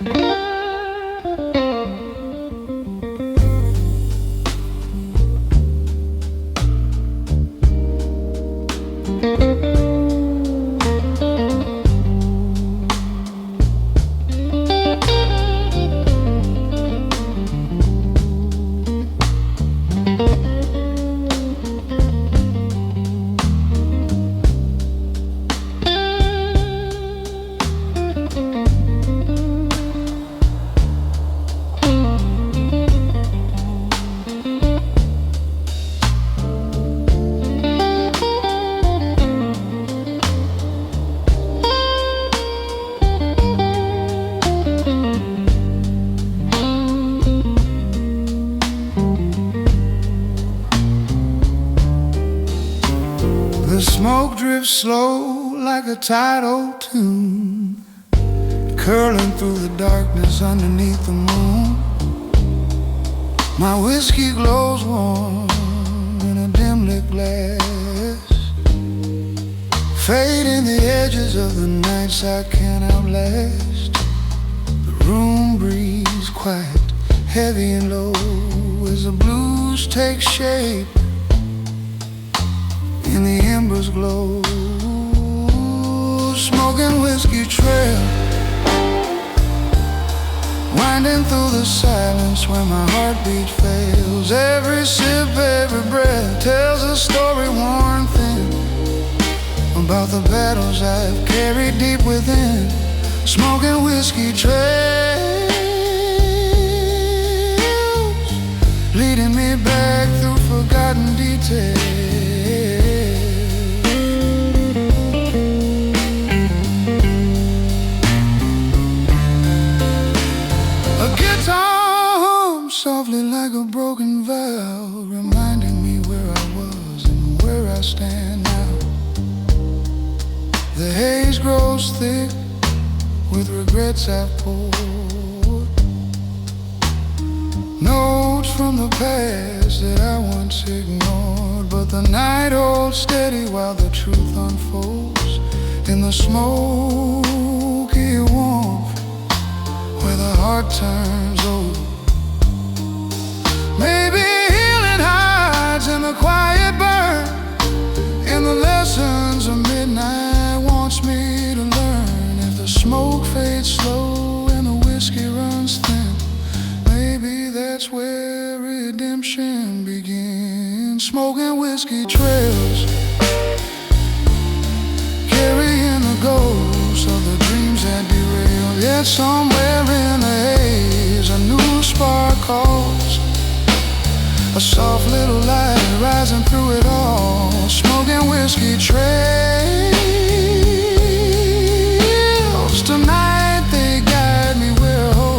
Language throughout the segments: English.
The smoke drifts slow like a tidal tune, curling through the darkness underneath the moon. My whiskey glows warm in a dim-lit glass, fading the edges of the nights I can't outlast. The room breathes quiet, heavy and low, as the blues take shape and the embers glow. Smoking whiskey trail, winding through the silence where my heartbeat fails. Every sip, every breath tells a story worn thin about the battles I've carried deep within. Smoking whiskey trails, leading me back through forgotten details. Softly like a broken valve, reminding me where I was and where I stand now. The haze grows thick with regrets I've poured, notes from the past that I once ignored. But the night holds steady while the truth unfolds in the smoky warmth where the heart turns old. Maybe healing hides in the quiet burn, in the lessons of midnight wants me to learn. If the smoke fades slow and the whiskey runs thin, maybe that's where redemption begins. Smoking whiskey trails, carrying the ghosts of the dreams that derailed. Yet somewhere in the haze a new spark calls, a soft little light rising through it all. Smoking whiskey trails, tonight they guide me where hope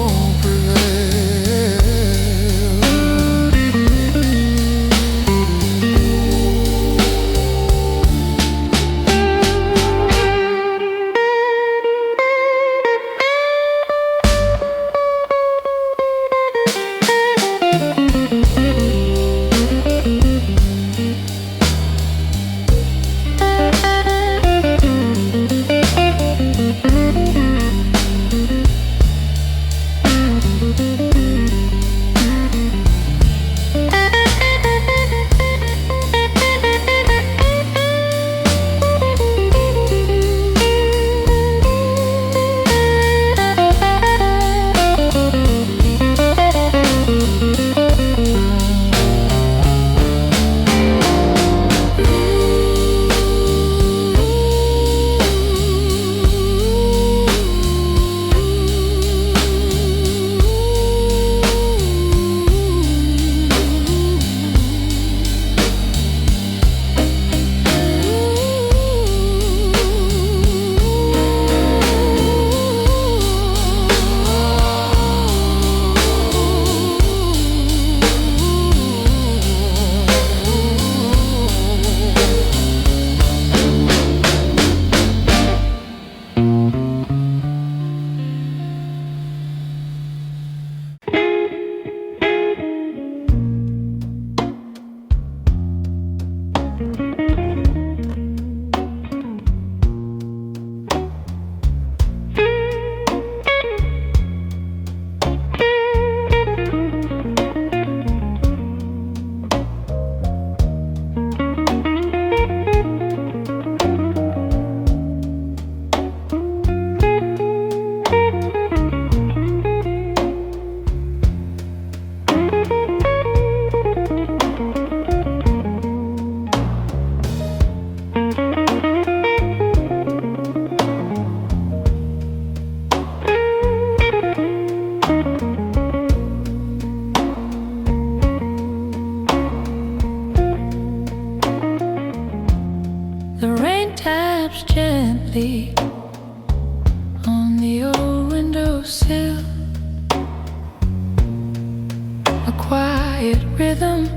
quiet rhythm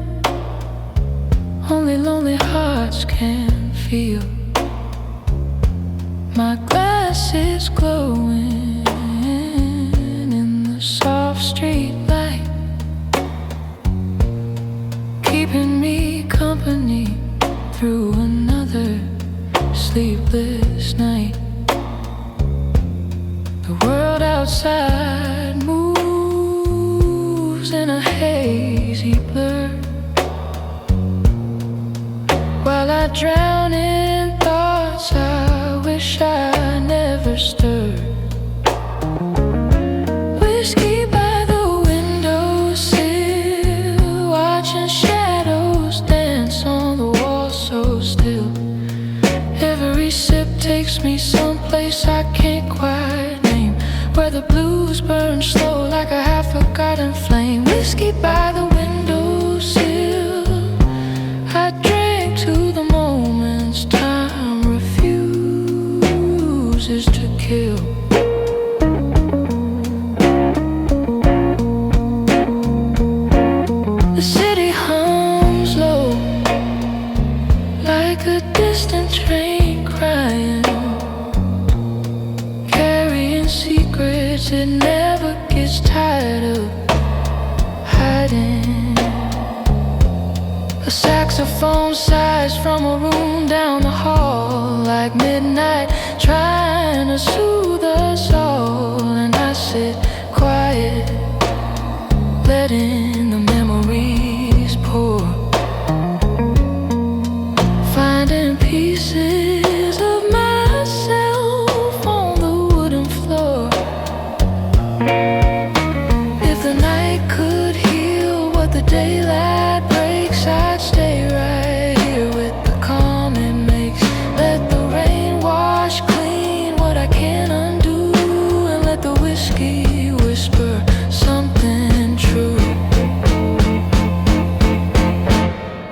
only lonely hearts can feel. My glass is glowing in the soft street light, keeping me company through another sleepless night. The world outside moves in a hazy blur, while I drown in thoughts I wish I never stirred. Whiskey by the windowsill, watching shadows dance on the wall so still. Every sip takes me someplace I can't quite name, where the blues burn slow like a half-forgotten flame. Whiskey by the windowsill, I drink to the moments time refuses to kill. The city hums low like a distant train crying, carrying secrets it never gets tired of hiding. A saxophone sighs from a room down the hall like midnight, trying to soothe us all. And I sit quiet, letting the memories pour, finding pieces of myself on the wooden floor. If the night could heal what the daylight breaks, I'd stay right here with the calm it makes. Let the rain wash clean what I can't undo, and let the whiskey whisper something true.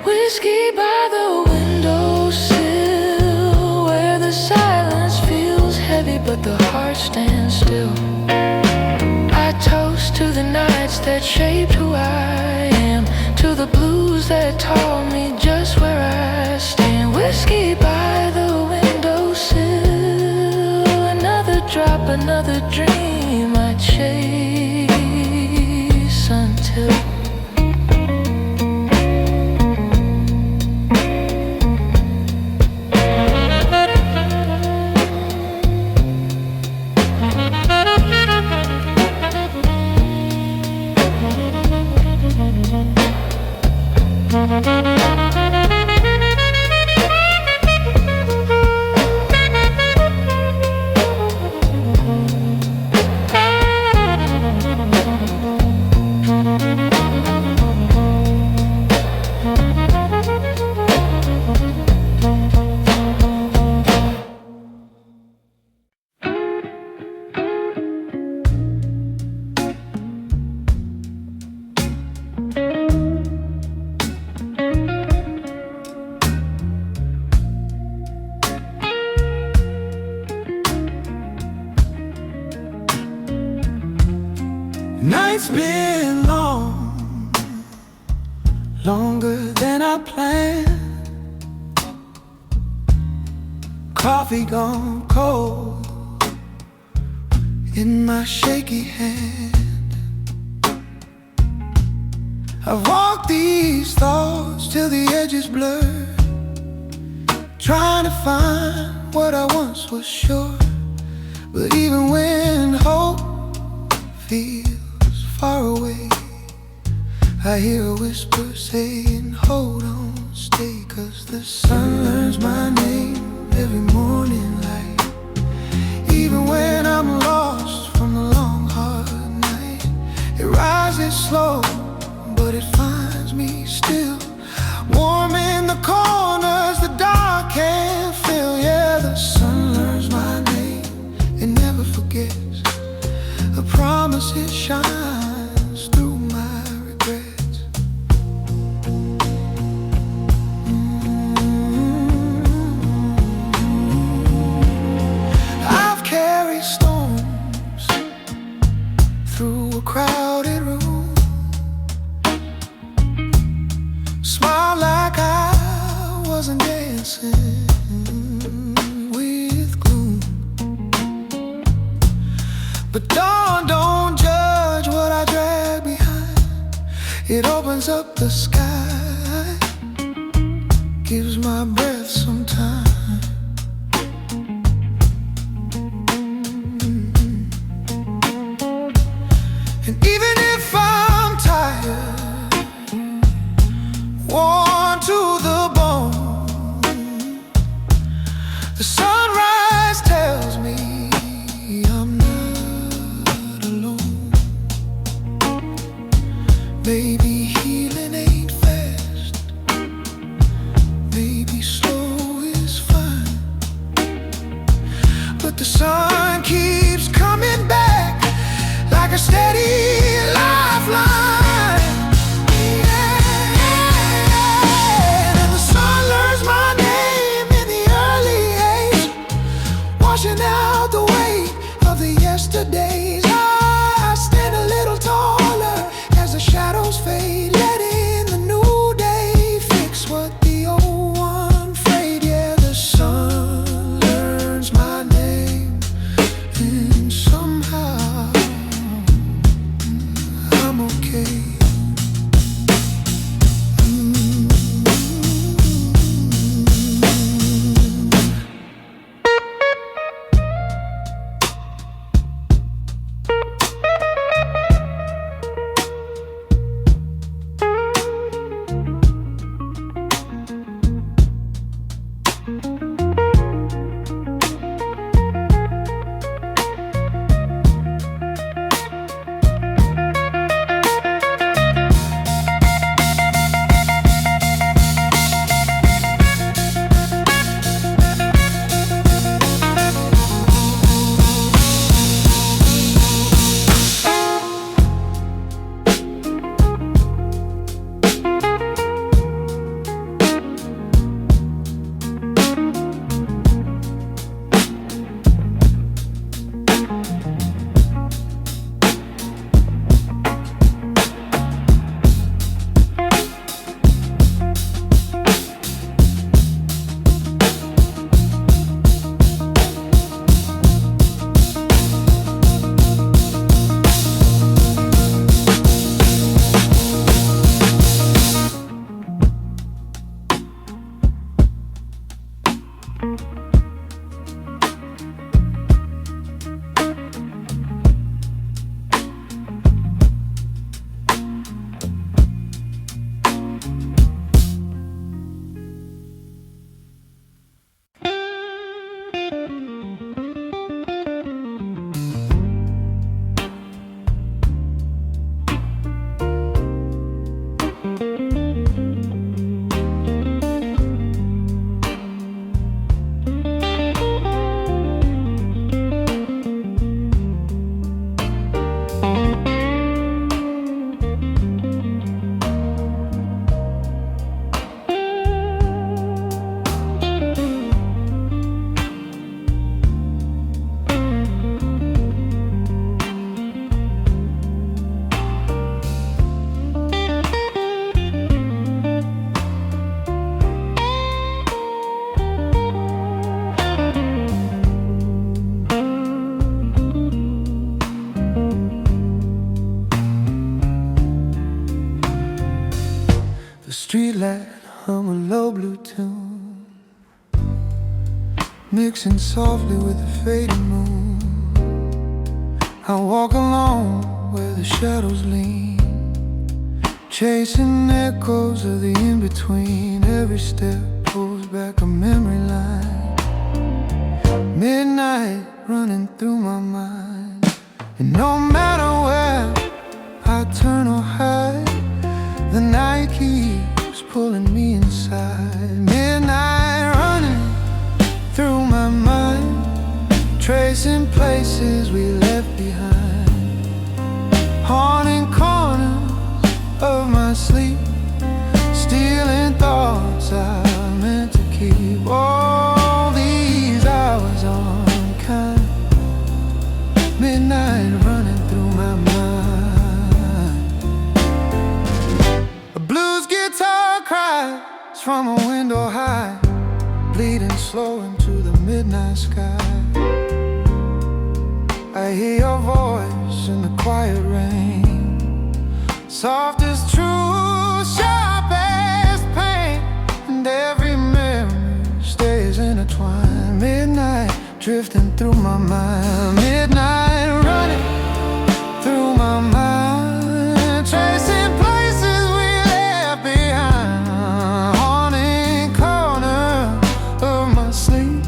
Whiskey by the windowsill, where the silence feels heavy but the heart stands still. I toast to the nights that shaped who I am, to the blues that taught me just where I stand. Whiskey by the windowsill, another drop, another dream I chase until night's been long, longer than I planned. Coffee gone cold in my shaky hand. I've walked these thoughts till the edges blur, trying to find what I once was sure. But even when hope feels far away, I hear a whisper saying, hold on, stay. 'Cause the sun learns my name every morning light, even when I'm lost from the long hard night. It rises slow, but it finds me still, warm in the corners the dark can't feel. Yeah, the sun learns my name and never forgets. A promise it shines through my regrets. I've carried storms through a crowded room, dancing with gloom. But don't judge what I drag behind. It opens up the sky, gives my breath some time. And even if I'm tired, worn to the bone, the sunrise tells me I'm not alone. Baby, healing ain't fast, maybe slow is fine, but the sun keeps coming back like a steady lifeline. Yeah. And the sun learns my name in the early age, washing out the weight of the yesterdays. I stand a little taller as the shadows fade, letting the new day fix what the old one frayed. Yeah, the sun learns my name, and somehow I'm okay. The streetlight hum a low blue tune, mixing softly with the fading moon. I walk alone where the shadows lean, chasing echoes of the in-between. Every step pulls back a memory line, midnight running through my mind. And no matter where I turn or hide, the night keeps pulling me inside. Midnight running through my mind, tracing places we left behind, haunting corners of my sleep, stealing thoughts I meant to keep. All these hours unkind, midnight running through my mind. A blues guitar cries from a window high, bleeding slow into the midnight sky. I hear your voice in the quiet rain, soft as truth, sharp as pain, and every memory stays intertwined. Midnight drifting through my mind, midnight running through my mind, tracing places we left behind, haunting corner of my sleep,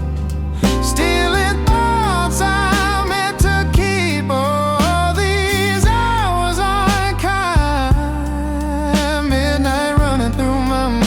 stealing thoughts I meant to keep. All these hours unkind, midnight running through my mind.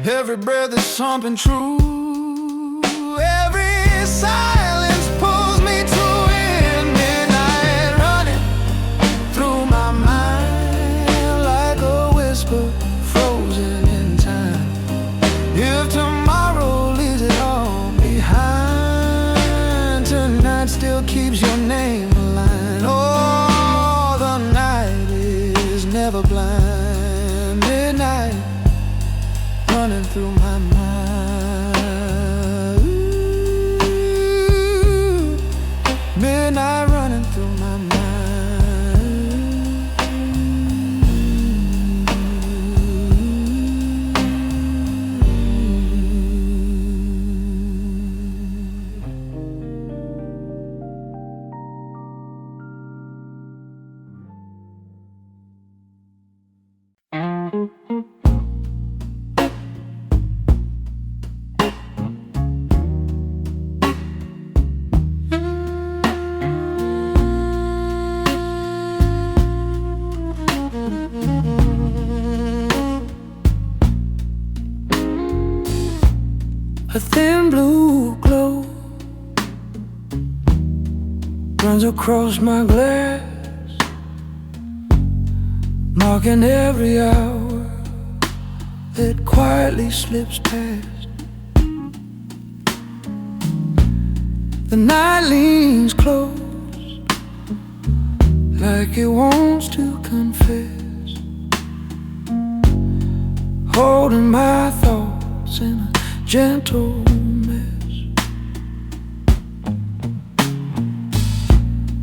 Every breath is something true. Every silence pulls me to it. Midnight running through my mind like a whisper frozen in time. If tomorrow leaves it all behind, tonight still keeps your name alive. Oh, the night is never blind. Midnight running through my mind. Ooh, midnight running through my mind. A thin blue glow runs across my glass, marking every hour that quietly slips past. The night leans close, like it wants to confess, holding my thoughts in a gentle mess.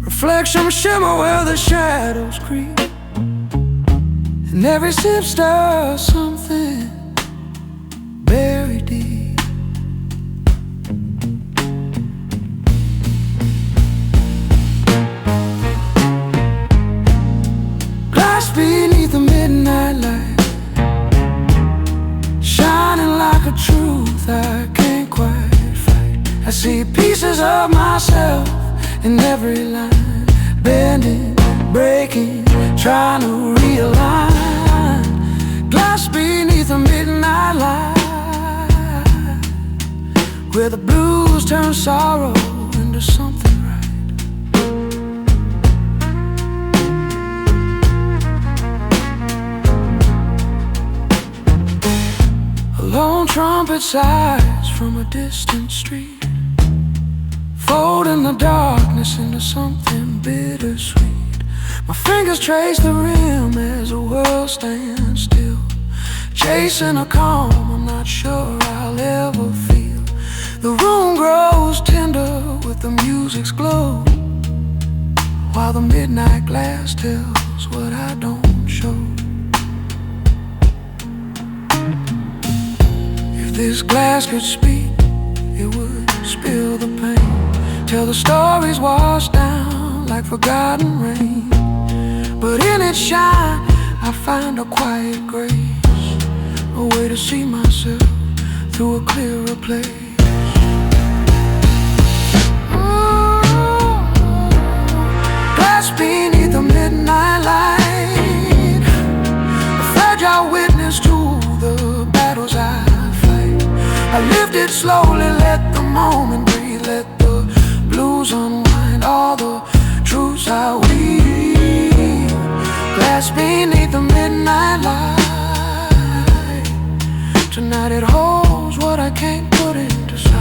Reflections shimmer where the shadows creep, and every sip stirs something buried deep. Glass beneath the midnight light, shining like a truth I can't quite fight. I see pieces of myself in every line, bending, breaking, trying to realign. Glass beneath the midnight light, where the blues turn sorrow into something right. A lone trumpet sighs from a distant street, folding the darkness into something bittersweet. My fingers trace the rim as the world stands still, chasing a calm I'm not sure I'll ever feel. The room grows tender with the music's glow, while the midnight glass tells what I don't show. If this glass could speak, it would spill the pain, tell the stories washed down like forgotten rain. but in its shine I find a quiet grace, a way to see myself through a clearer place. Glass beneath the midnight light, a fragile witness to the battles I fight. I lived it slowly, let the moment breathe, let the blues unwind all the truths I weave. Glass beneath the midnight light, tonight it holds what I can't put into sight.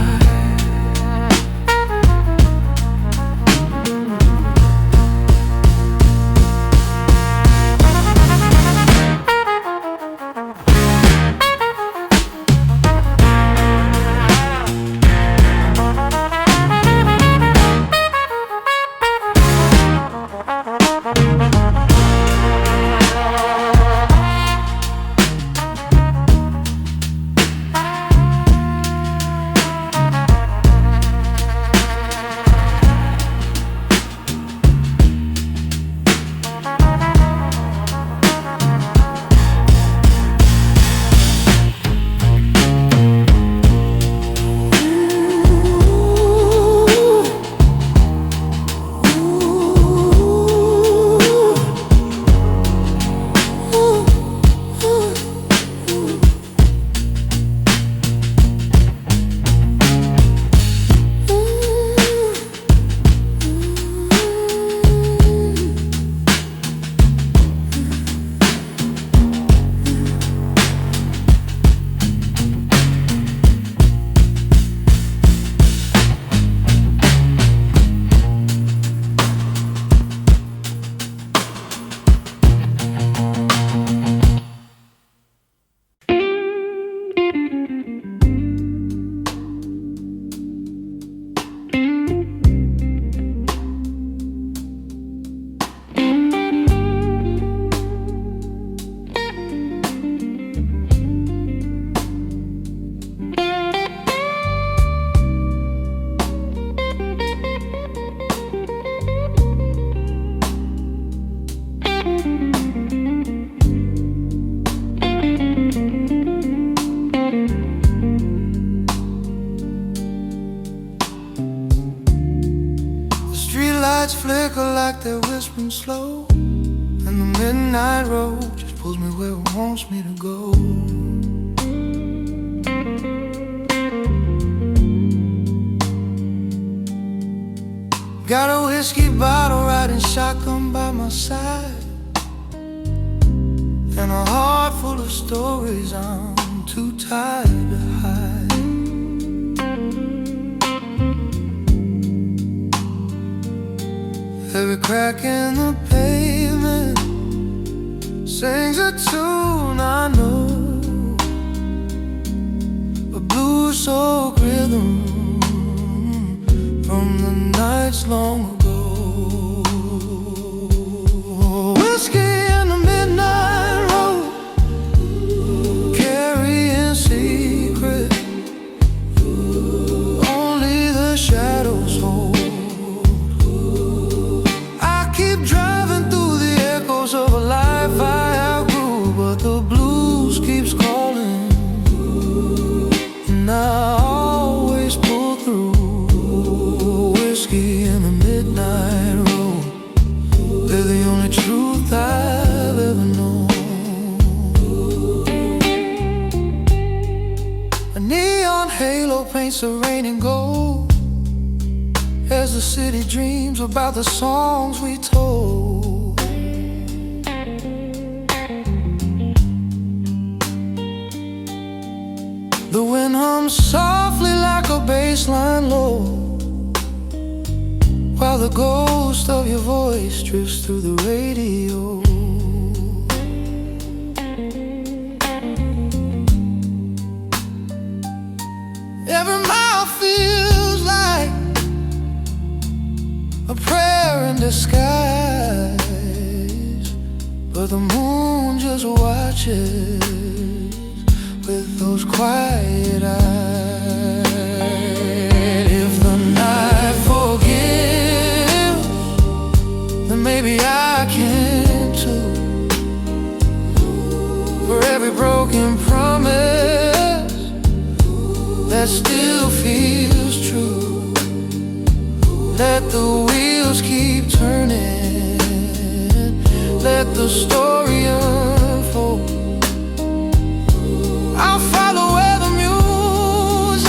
Flicker like they're whispering slow, and the midnight road just pulls me where it wants me to go. Got a whiskey bottle riding shotgun by my side, and a heart full of stories I'm too tired to hide. Every crack in the pavement sings a tune I know, a blue soul rhythm from the nights long ago. Whiskey in the midnight road, carrying secret only the shadows hold. Of a life I outgrew, but the blues keeps calling, and I always pull through. Whiskey in the midnight road, they're the only truth I've ever known. A neon halo paints the rain in gold as the city dreams about the songs we told. The wind hums softly like a bassline low, while the ghost of your voice drifts through the radio. Every mile feels like a prayer in disguise, but the moon just watches with those quiet eyes. If the night forgives, then maybe I can still feels true. Let the wheels keep turning, let the story unfold. I'll follow where the music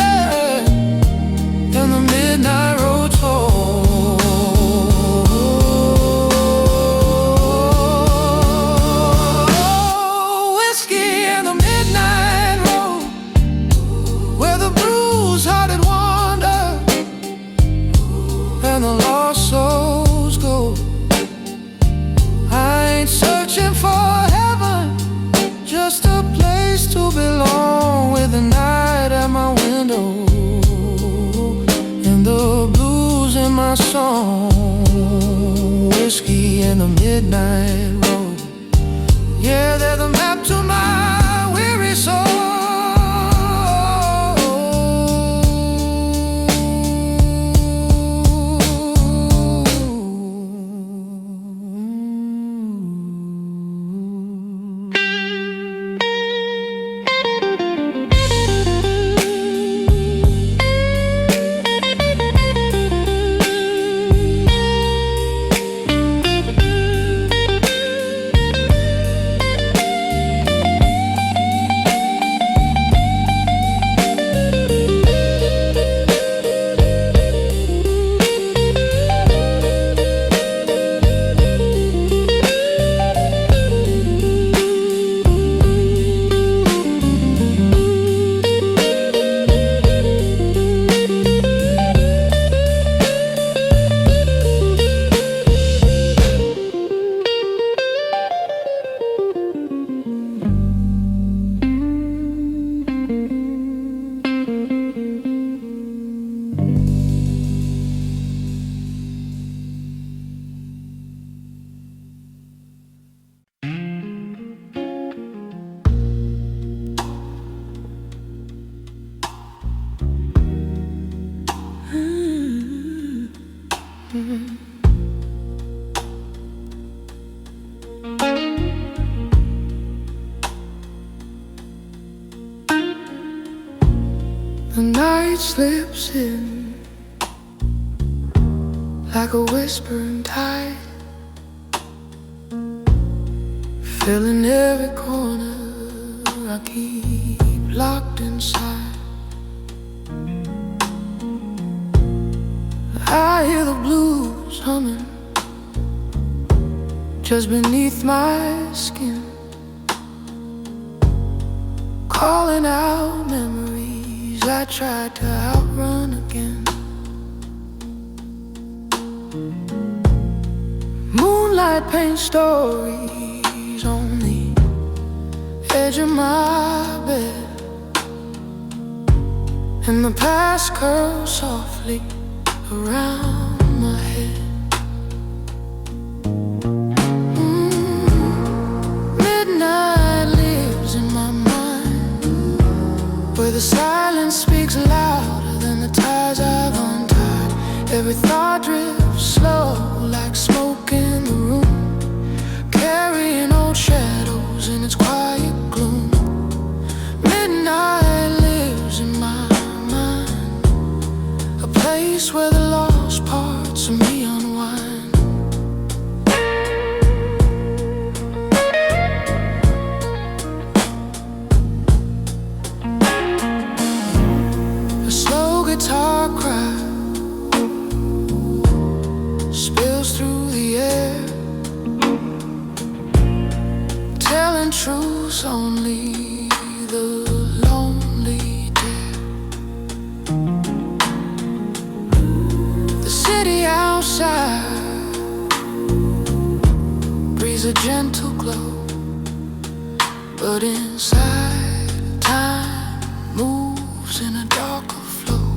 and the midnight road told. Whiskey and the midnight road, where the bruised-hearted wander and the lost souls go. I ain't searching for heaven, just a place to belong, with the night at my window and the blues in my song. Whiskey and the midnight road, yeah, they're the map to my weary soul. The night slips in like a whispering tide, filling every corner I keep locked inside. I hear the blues humming just beneath my skin, calling out memories I tried to outrun again. Moonlight paints stories on the edge of my bed, and the past curls softly around my head. Midnight lives in my mind, where the silence speaks louder than the ties I've untied. Every thought drifts slow like smoke in the room, carrying old shadows in its quiet gloom. Midnight lives in my mind, a place where the lost parts of me unwind. A slow guitar cry spills through the air, telling truths only the lonely dare. The city outside breathes a gentle glow, but inside time moves in a darker flow.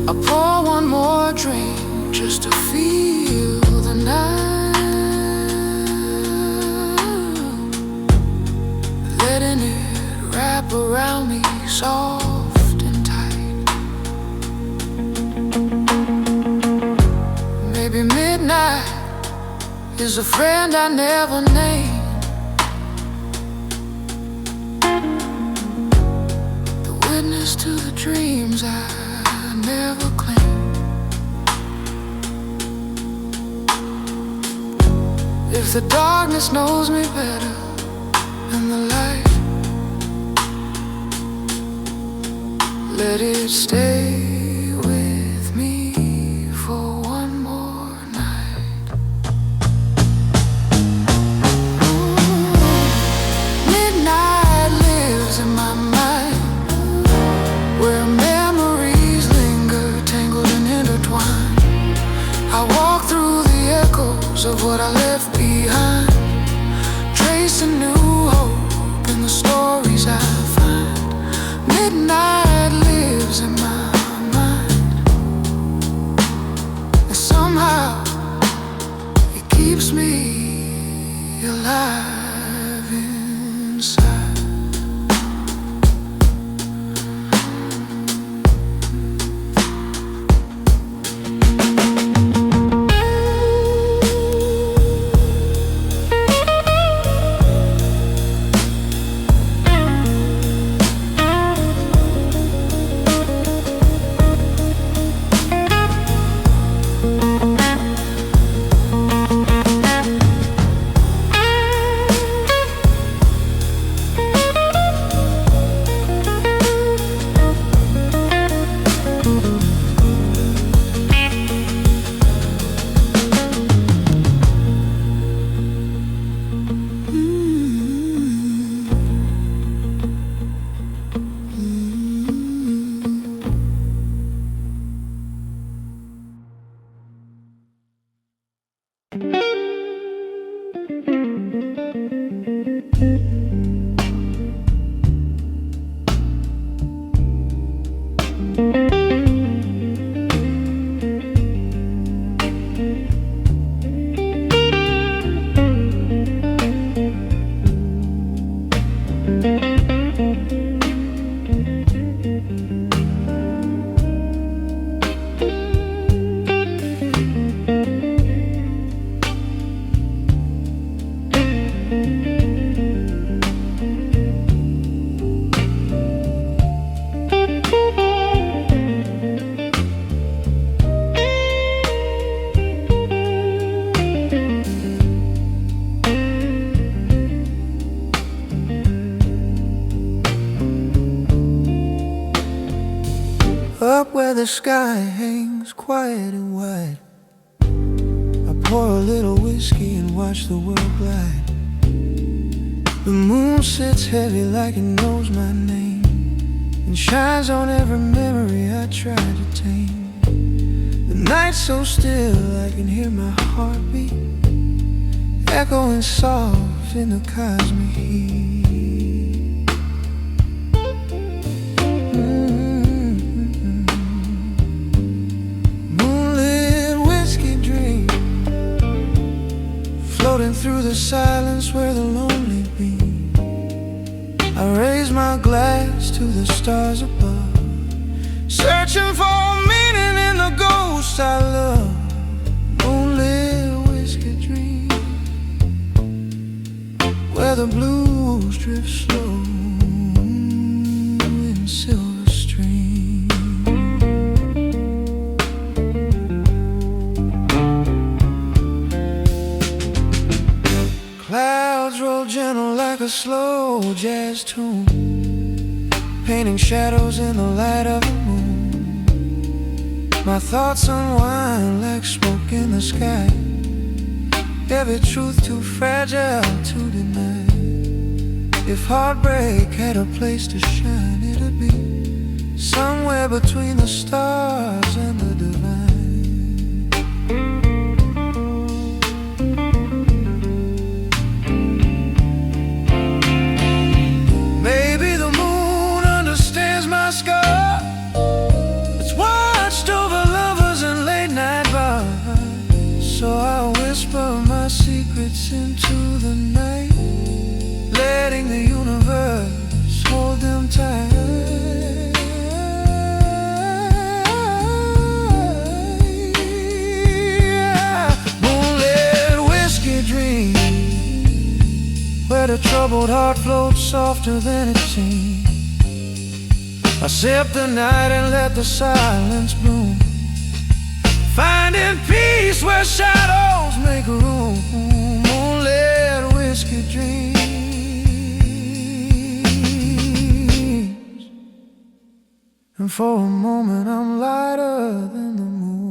I pour one more drink just to feel the night, letting it wrap around me soft and tight. Maybe midnight is a friend I never named, witness to the dreams I never claimed. If the darkness knows me better than the light, let it stay with me for one more night. Midnight lives in my mind, where memories linger, tangled and intertwined. I walk through the echoes of what I left behind, tracing new hope in the stories I find. Midnight lives in my mind, and somehow it keeps me alive inside. Up where the sky hangs quiet and wide, I pour a little whiskey and watch the world glide. The moon sits heavy like it knows my name, and shines on every memory I try to tame. The night's so still I can hear my heartbeat, echoing soft in the cosmic heat. Floating through the silence where the lonely be, I raise my glass to the stars above, searching for meaning in the ghosts I love. Moonlit whiskey dream, where the blues drift slow in silver stream. Clouds roll gentle like a slow jazz tune, painting shadows in the light of the moon. My thoughts unwind like smoke in the sky, every truth too fragile to deny. If heartbreak had a place to shine, it'd be somewhere between the stars and the divine. So I whisper my secrets into the night, letting the universe hold them tight. Moonlit whiskey dream, where the troubled heart floats softer than it seems. I sip the night and let the silence bloom, finding peace where shadows make room. Moonlit whiskey dreams, and for a moment I'm lighter than the moon.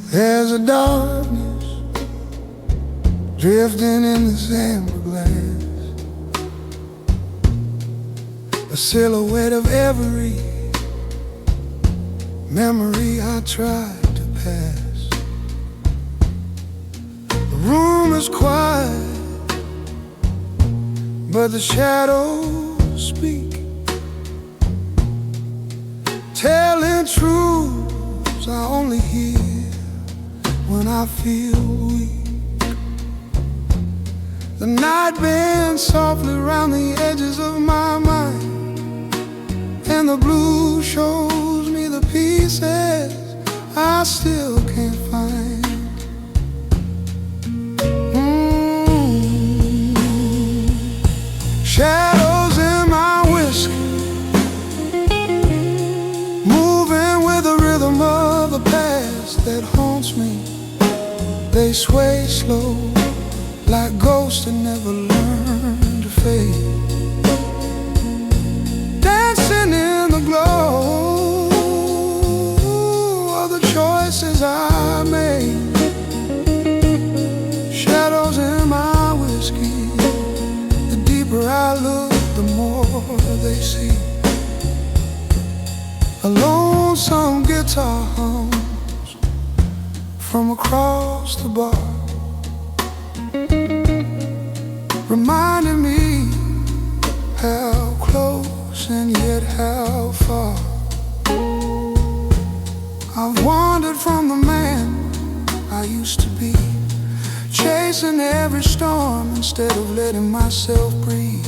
There's a darkness drifting in the amber glass, a silhouette of every memory I tried to pass. The room is quiet, but the shadows speak, telling truths I only hear when I feel weak. The night bends softly around the edges of my mind, and the blue shows me the pieces I still can't find. Shadows in my whiskey, moving with the rhythm of the past that haunts me. They sway slow, like ghosts that never learn to fade, dancing in the glow of the choices I made. Shadows in my whiskey, the deeper I look, the more they see. A lonesome guitar hums from across the bar, reminding me how close and yet how far. I've wandered from the man I used to be, chasing every storm instead of letting myself breathe.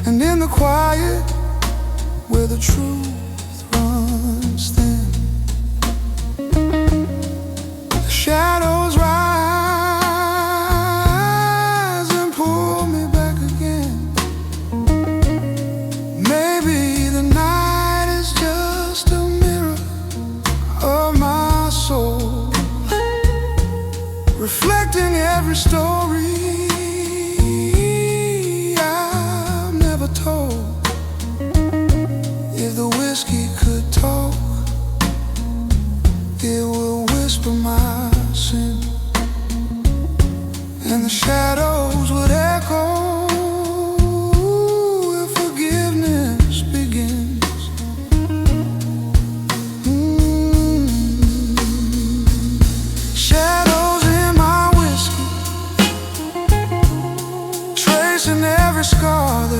And in the quiet, where the truth runs thin, the shadows rise and pull me back again.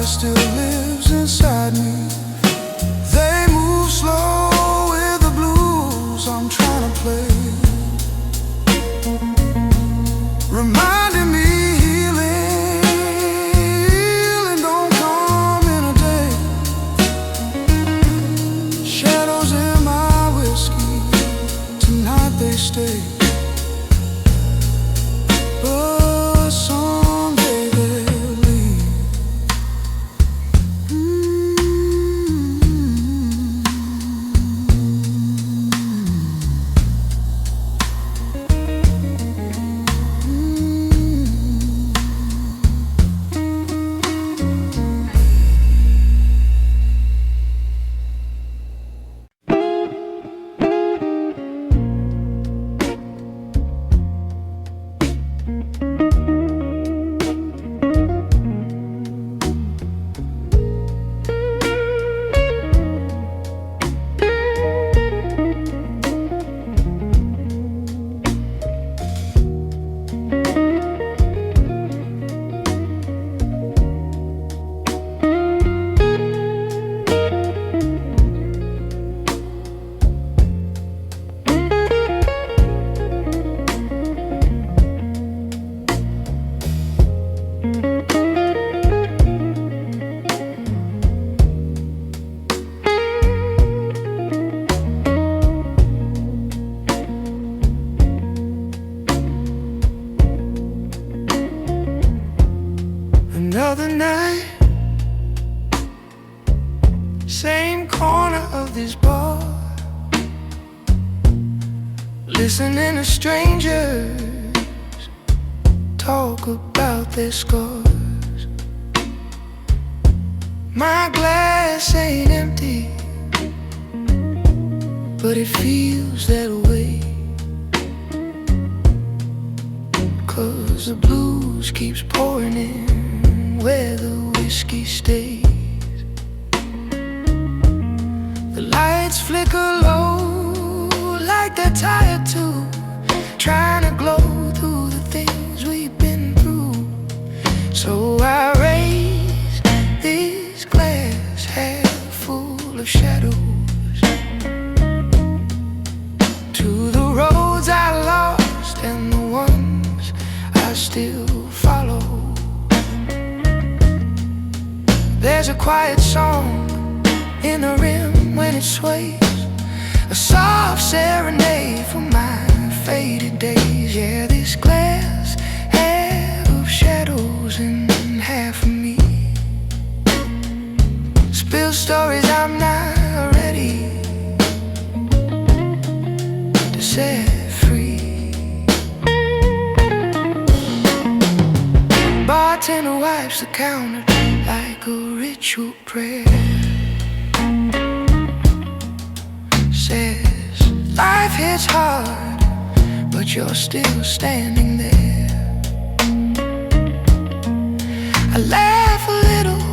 still lives inside me. They move slow with the blues I'm trying to play, reminding me healing don't come in a day. Shadows in my whiskey, tonight they stay. But someday they'll leave. Another night, same corner of this bar, listening to strangers talk about their scars. My glass ain't empty, but it feels that way, 'cause the blues keeps pouring in where the whiskey stays. The lights flicker low like they're tired too, trying to glow through the things we've been through. So I raise this glass half full of shadows to the roads I lost and the ones I still follow. There's a quiet song in the rim when it sways, a soft serenade for my faded days. Yeah, this glass half of shadows and half of me spill stories I'm not ready to set free. Bartender wipes the counter like a ritual prayer, says life hits hard, but you're still standing there. I laugh a little,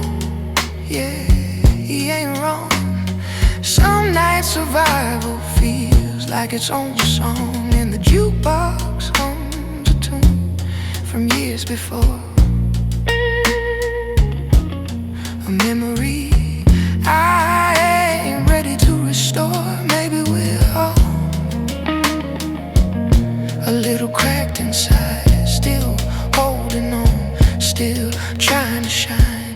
yeah, he ain't wrong. Some nights survival feels like its own song, and the jukebox hums a tune from years before. A memory I ain't ready to restore. Maybe we're all a little cracked inside, still holding on, still trying to shine.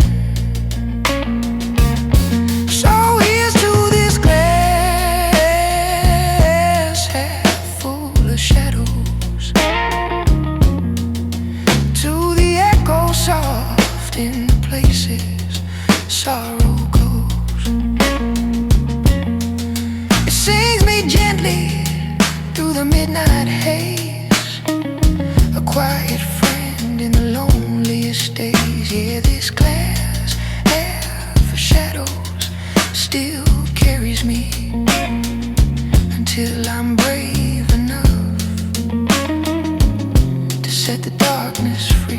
So here's to this glass half full of shadows, to the echo soft in places sorrow goes. It sings me gently through the midnight haze, a quiet friend in the loneliest days. Yeah, this glass half of shadows still carries me until I'm brave enough to set the darkness free.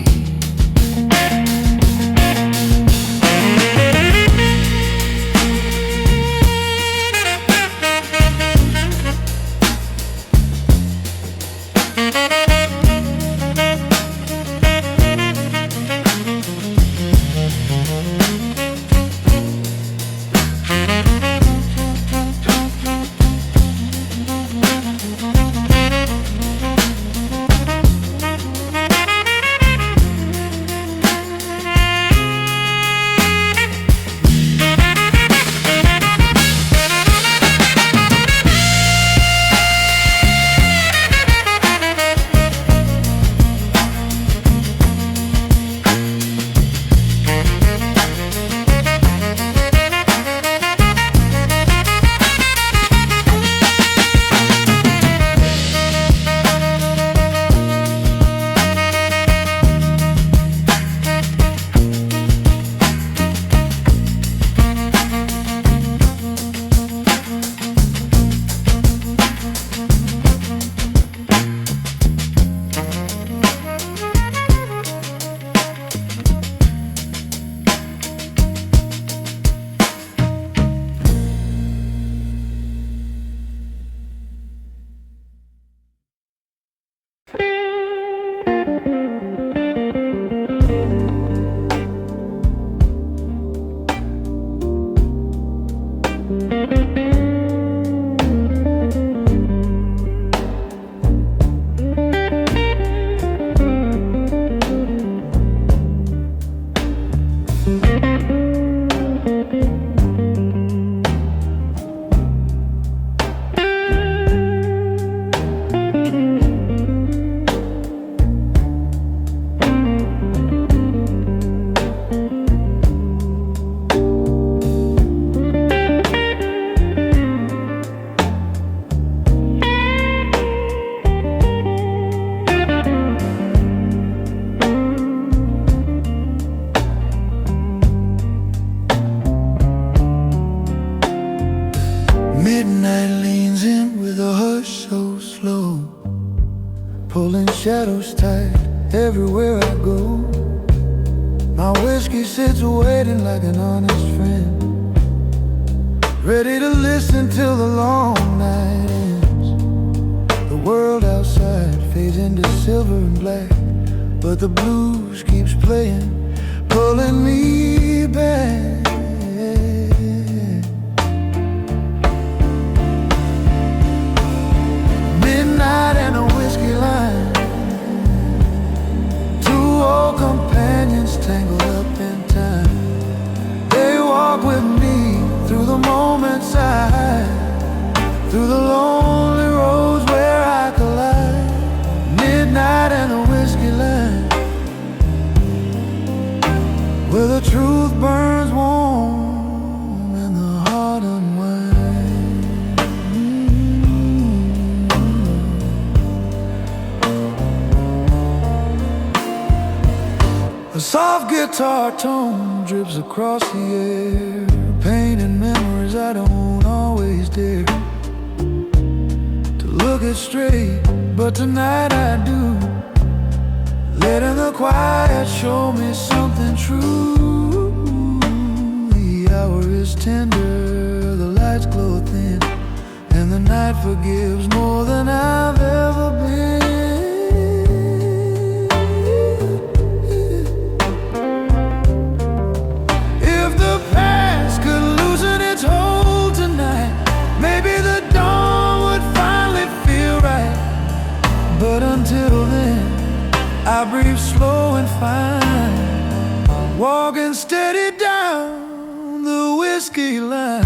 shadows tight everywhere I go. My whiskey sits waiting like an honest friend, ready to listen till the long night ends. The world outside fades into silver and black, but the blues keeps playing, pulling me back. Midnight and a whiskey line, two old companions tangled up in time. They walk with me through the moments I hide, through the lonely roads where I collide. Midnight and a whiskey line, where the truth burns warm and the heart unwinds. A soft guitar tone drips across the air, pain and memories I don't always dare to look it straight, but tonight I do. Letting the quiet show me something true. The hour is tender, the lights glow thin, and the night forgives more than I've ever been. If the past could loosen its hold tonight, maybe the dawn would finally feel right. But until then, I breathe slow and fine, walking steady down the whiskey line.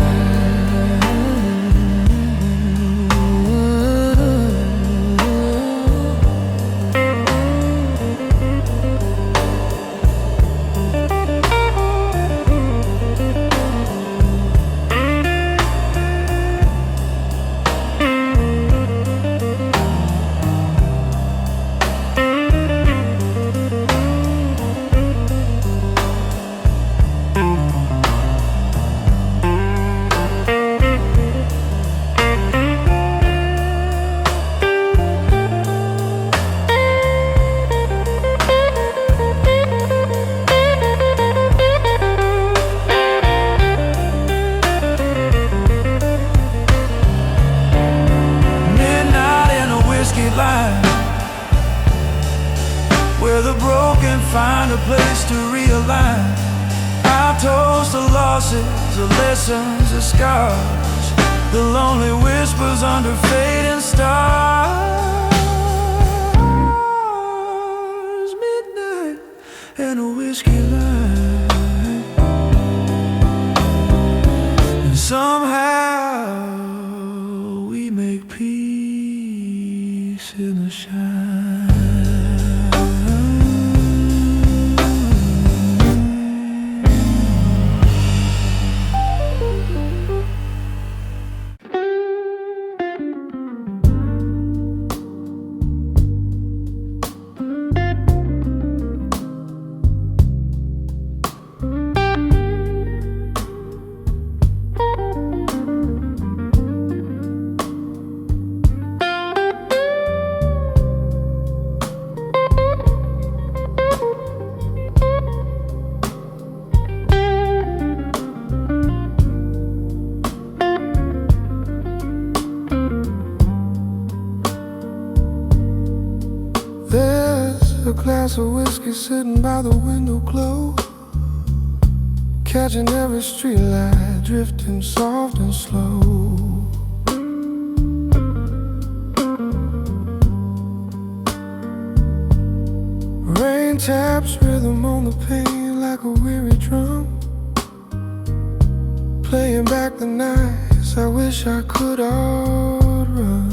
Where the broken find a place to realign. I toast the losses, the lessons, the scars, the lonely whispers under fading stars. Midnight and a whiskey line, and somehow we make peace in the shine. There's a glass of whiskey sitting by the window closed, catching every street light, drifting soft and slow. Rain taps rhythm on the pane like a weary drum, playing back the nights I wish I could outrun.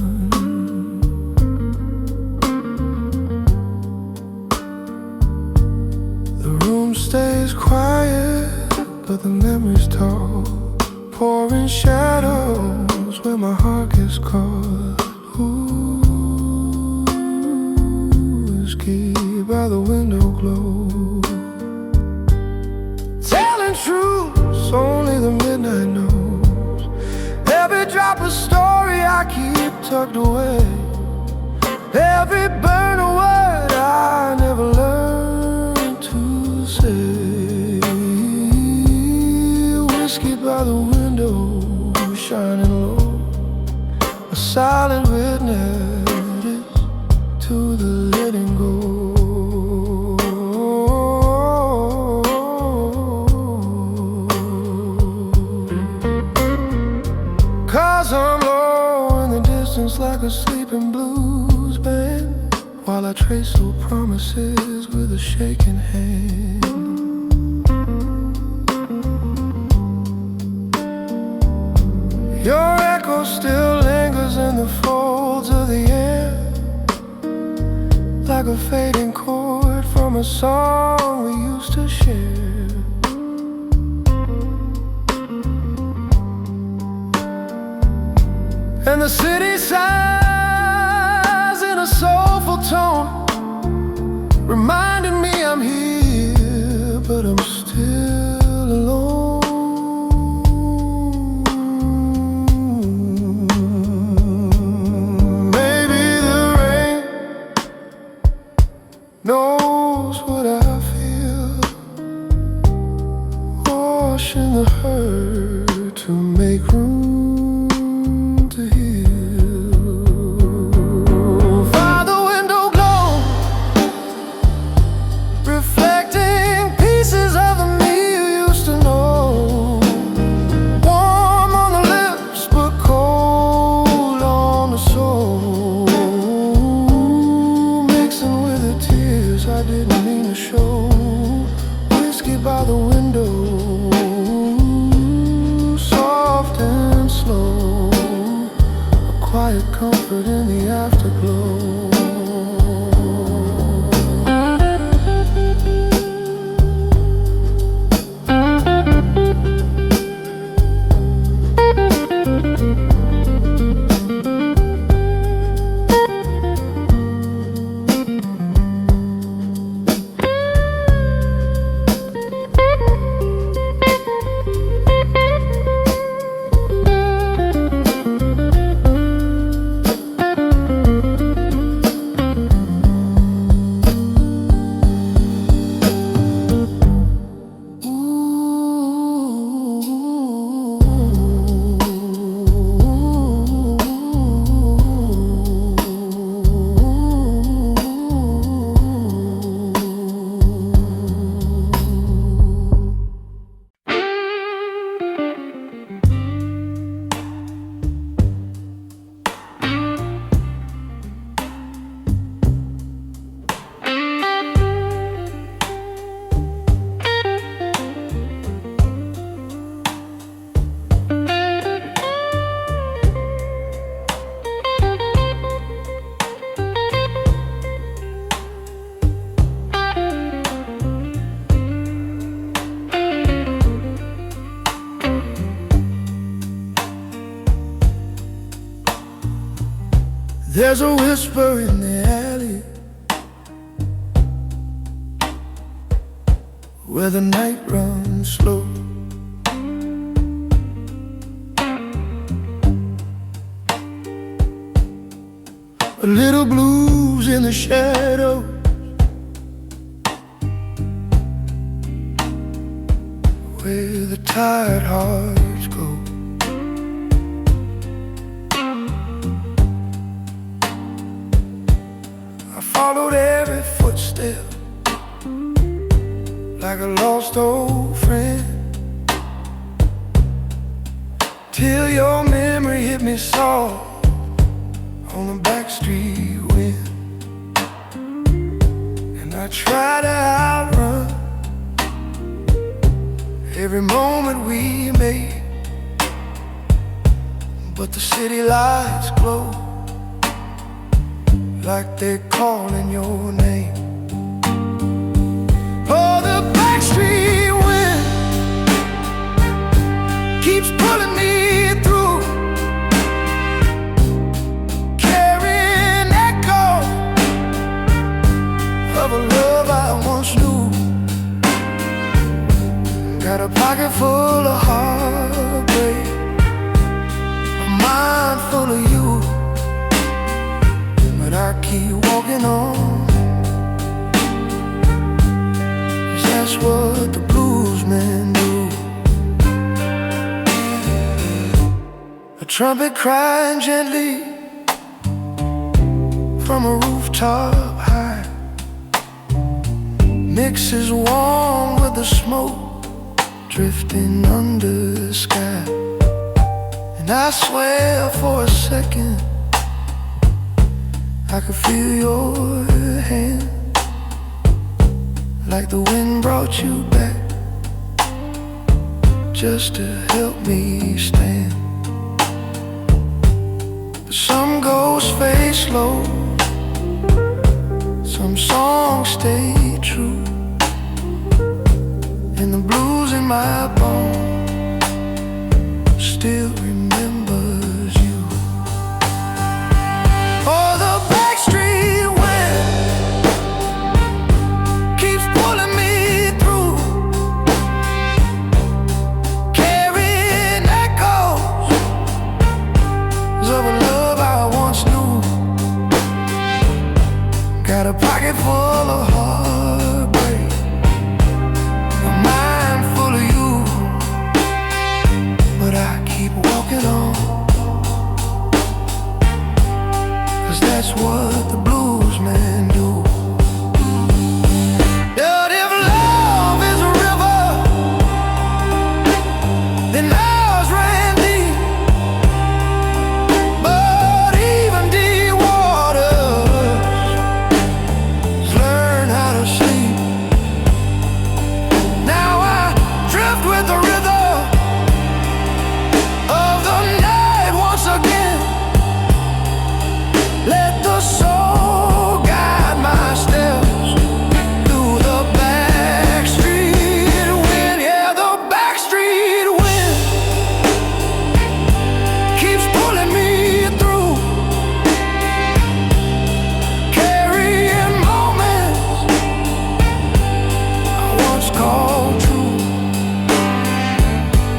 Stays quiet, but the memories talk, pouring shadows where my heart gets caught. Ooh, whiskey by the window glow, telling truths only the midnight knows. Every drop of story I keep tucked away, every burn away by the window, shining low, a silent witness to the letting go. Cause I'm low in the distance like a sleeping blues band, while I trace old promises with a shaking hand. Your echo still lingers in the folds of the air, like a fading chord from a song we used to share. And the city sighs in a soulful tone, reminding me I'm here, but I'm still alone. Knows what I feel, washing the hurt to make room to heal. Find the window glow, reflecting pieces of the me you used to know. Warm on the lips, but cold on the soul, mixing with the tears I didn't mean to show. Whiskey by the window, soft and slow, a quiet comfort in the afterglow. There's a whisper in the alley where the night runs slow. A little blues in the shadows, where the tired hearts go. Followed every footstep like a lost old friend, till your memory hit me soft on the back street wind. And I try to outrun every moment we made, but the city lights glow like they're calling your name. Oh, the backstreet wind keeps pulling me through, carrying echo of a love I once knew. Got a pocket full of heartbreak, a mind full of you, but I keep walking on, 'cause that's what the blues men do. trumpet crying gently from a rooftop high, mixes warm with the smoke drifting under the sky. And I swear for a second I could feel your hand, like the wind brought you back just to help me stand. But some ghosts fade slow, some songs stay true, and the blues in my bones still remembers you. Oh, the backstreet wind keeps pulling me through, carrying echoes of a love I once knew. Got a pocket full of heartbreak, a mind full of you, but I keep walking on, 'cause that's what the blues men do. But if love is a river, then ours ran deep. But even deep waters learn how to sleep. Now I drift with the rhythm of the night once again. Let the soul guide my steps through the backstreet wind. Yeah, the backstreet wind keeps pulling me through, carrying moments I once called true.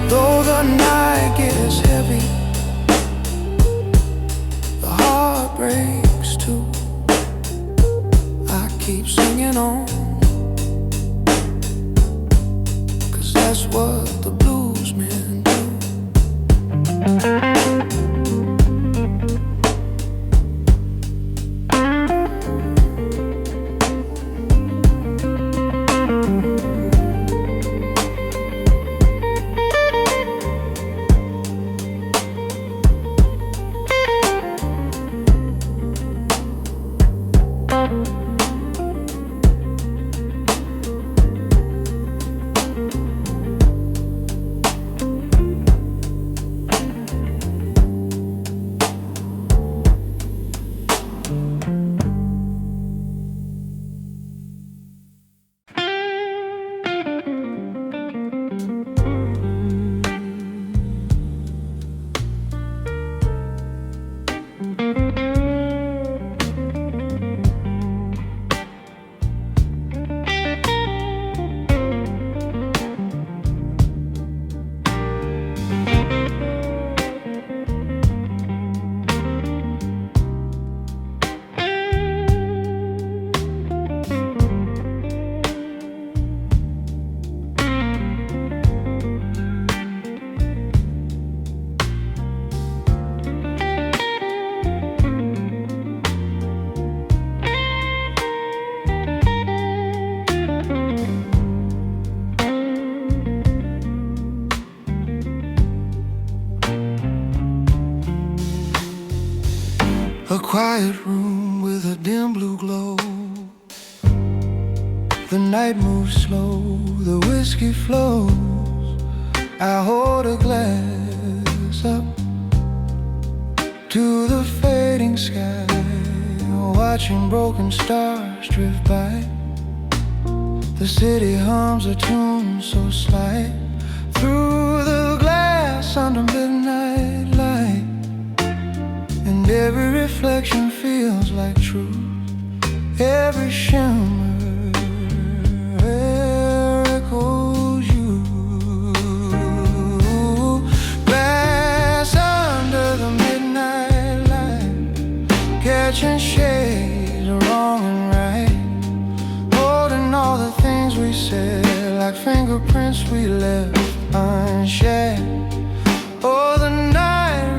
Though the night gets heavy, the heart breaks too. I keep singing on, 'cause that's what the blues men do. A quiet room with a dim blue glow. The night moves slow, the whiskey flows. I hold a glass up to the fading sky, watching broken stars drift by. The city hums a tune so slight through the glass under midnight light. And every reflection feels like truth, every shimmer echoes you. Glass under the midnight light, catching shades of wrong and right, holding all the things we said like fingerprints we left unshared. Oh, the night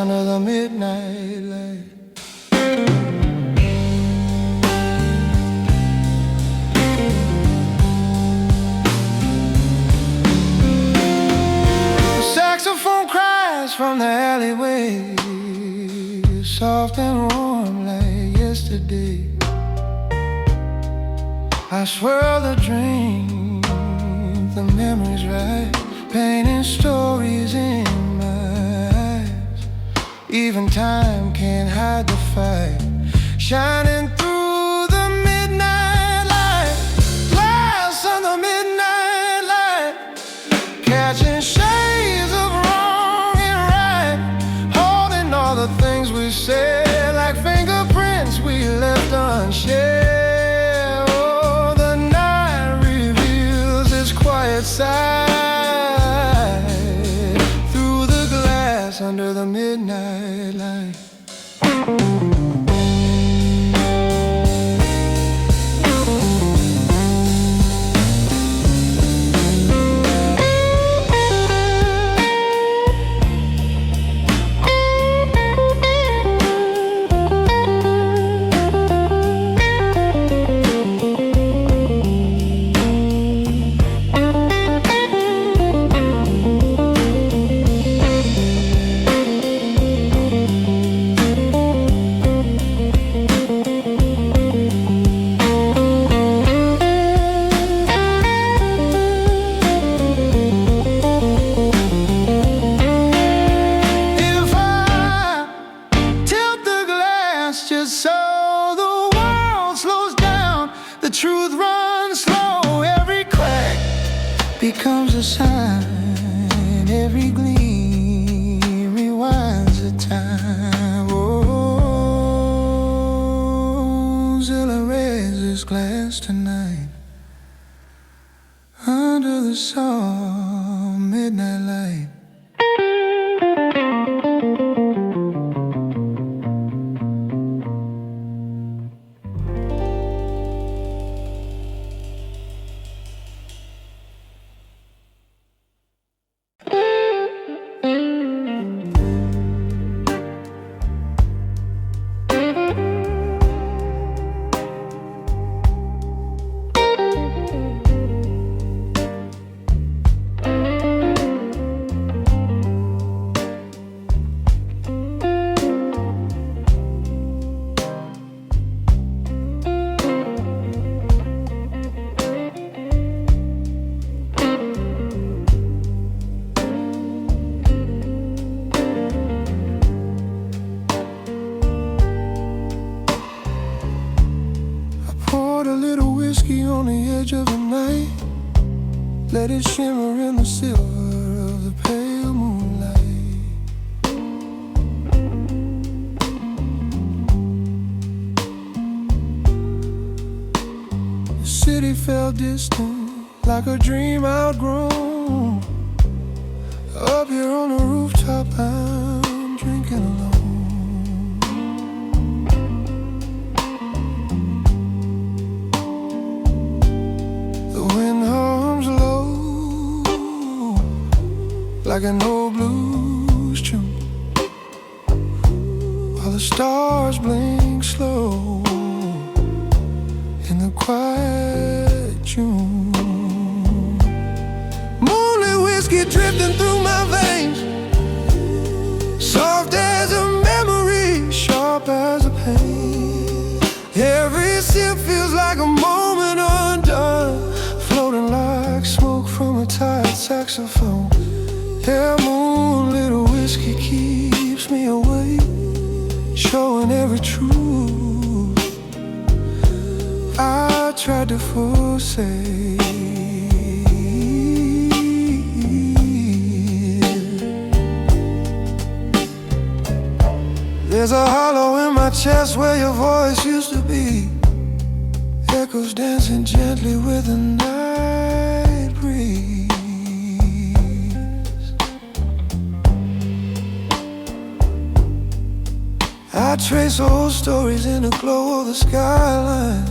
under the midnight light. The saxophone cries from the alleyway, soft and warm like yesterday. I swirl the drink, the memories right, painting stories in my eyes. Even time can't hide the fight, shining through the midnight light. Glass on the midnight light, catching shades of wrong and right, holding all the things we said like fingerprints we left unshared. Side through the glass under the midnight light. So the world slows down, the truth runs slow. Every crack becomes a sign, every gleam rewinds the time. Oh, Zilla raise this glass tonight under the soft midnight light. Poured a little whiskey on the edge of the night, let it shimmer in the silver of the pale moonlight. The city felt distant, like a dream outgrown. Up here on the rooftop, I'm drinking alone. Like an old blues tune, while the stars blink slow in the quiet June. Moonlit whiskey drifting through my veins, soft as a memory, sharp as a pain. Every sip feels like a moment undone, floating like smoke from a tired saxophone. Yeah, moonlit whiskey keeps me awake, showing every truth I tried to forsake. There's a hollow in my chest where your voice used to be, echoes dancing gently with the night breeze. I trace old stories in the glow of the skyline,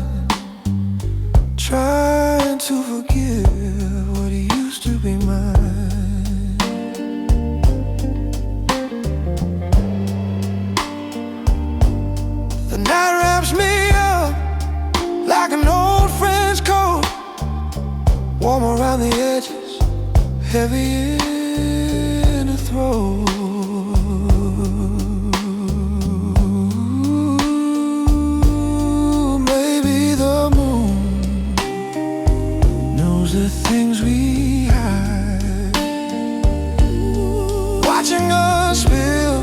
trying to forgive what used to be mine. heavy in the throat. Maybe the moon knows the things we hide, watching us spill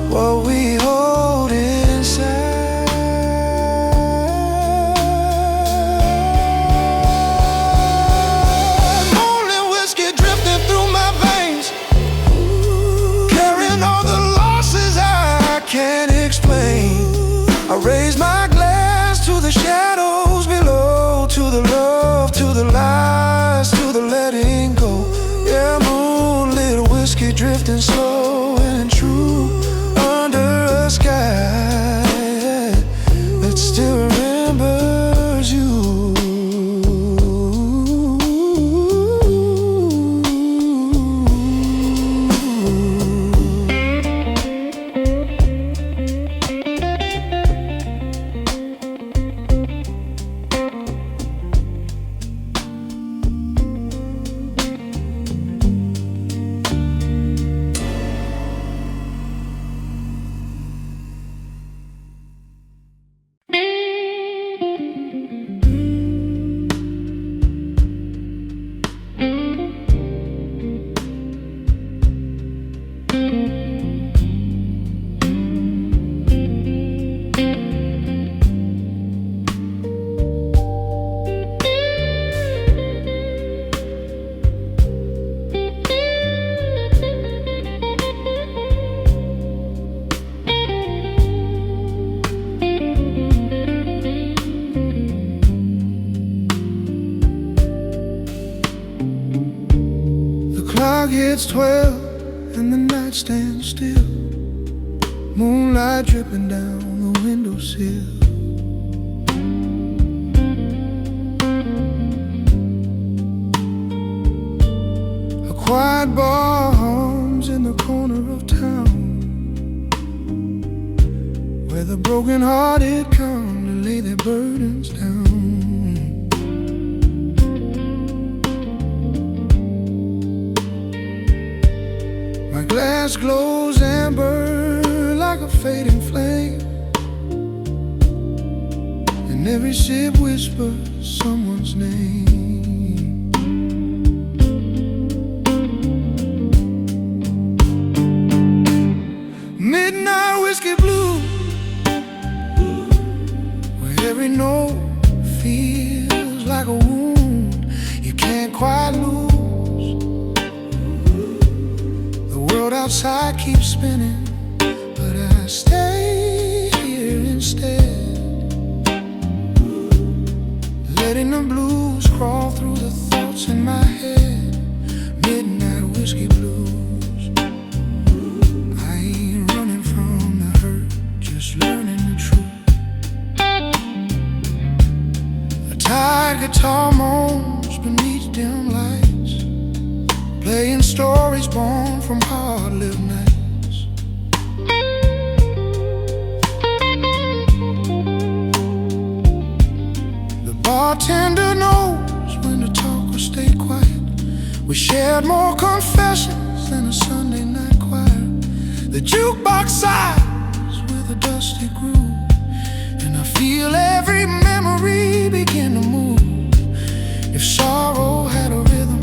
what we hold inside. Can't explain. I raise my glass to the shadows below, to the love, to the lies, to the letting go. Yeah, moonlit whiskey drifting slow and true under a sky that still remembers you. Clock hits 12 and the night stands still, moonlight dripping down the windowsill. A quiet bar hums in the corner of town, where the broken-hearted come to lay their burdens down. My glass glows amber like a fading flame, and every sip whispers someone's name. Midnight whiskey blue, where every note feels like a wound you can't quite lose. The world outside keeps spinning, but I stay here instead, letting the blues crawl through the thoughts in my head. Midnight whiskey blues. I ain't running from the hurt, just learning the truth. A tired guitar moans beneath dim lights, playing stories born from hard-lived nights. The bartender knows when to talk or stay quiet. We shared more confessions than a Sunday night choir. The jukebox sighs with a dusty groove, and I feel every memory begin to move. If sorrow had a rhythm,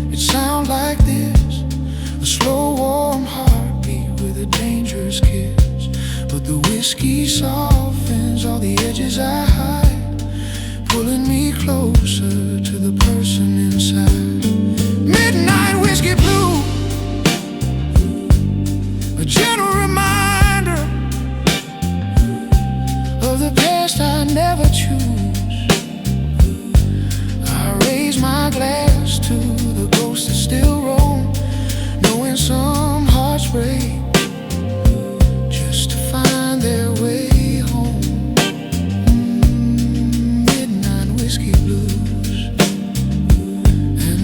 it'd sound like this: a slow, warm heartbeat with a dangerous kiss. But the whiskey softens all the edges I hide, pulling me closer to the person inside. Midnight whiskey blue, a gentle reminder of the past I never choose. I raise my glass to the ghosts that still roam, knowing some hearts break just to find their way home. Midnight whiskey blues, and